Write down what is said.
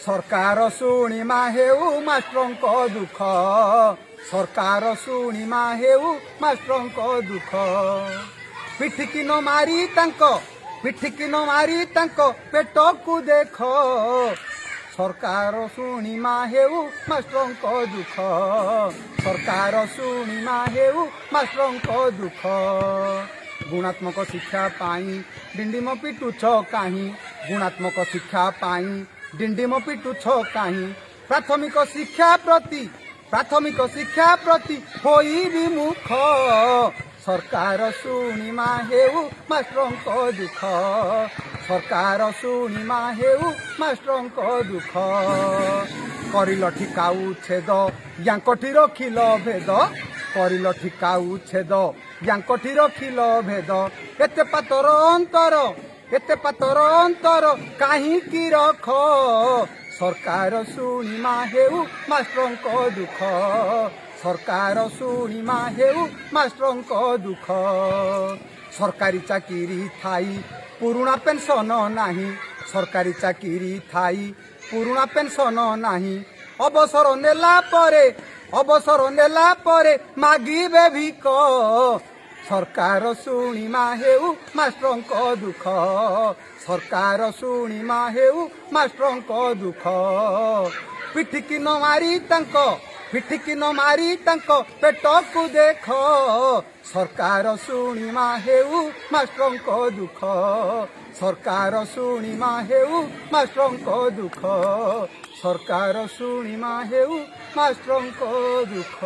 सरकार शुणिमा हेउ मास्टरको दुख सरकार शुणिमा हेउ मास्टरको दुख पिठिकी न मारी पेटको देख सरकार शुणिमा हेउ मास्टरको दुख सरकार शुणिमा हेउ मास्टरको दुख गुणात्मक शिक्षा पाई डिंडिम पिटुछ काहीं गुणात्मक शिक्षा पाई डिंडिम पिटुछ काहीं प्राथमिक शिक्षा प्रति होई विमुख सरकार शुणिमा हेउ मास्टरको दुख सरकार शुणिमा हेउ मास्टरको दुख करिल ठिकाउ छेद यांकठी रखिल भेद करिल ठिकाउ छेद यांकठी रखिल भेद एते पातर अंतर काहींकि रख सरकार शुणिमा हेउ मास्टरको दुख सरकार शुणिमा हेउ मास्टरको दुख सरकारी चाकिरी थाई पुरुणा पेंशन नाही सरकारी चाकिरी थाई पुरुणा पेंशन नाही अवसर नेला परे मागिबे भिक सरकार शुणिमा हेउ मास्टरको दुख सरकार शुणिमा हेउ मास्टरको दुख पिठिकी न मारी पेटको देख सरकार शुणिमा हेउ मास्टरको दुख सरकार शुणिमा हेउ मास्टरको दुख सरकार शुणिमा हेउ मास्टरको दुख।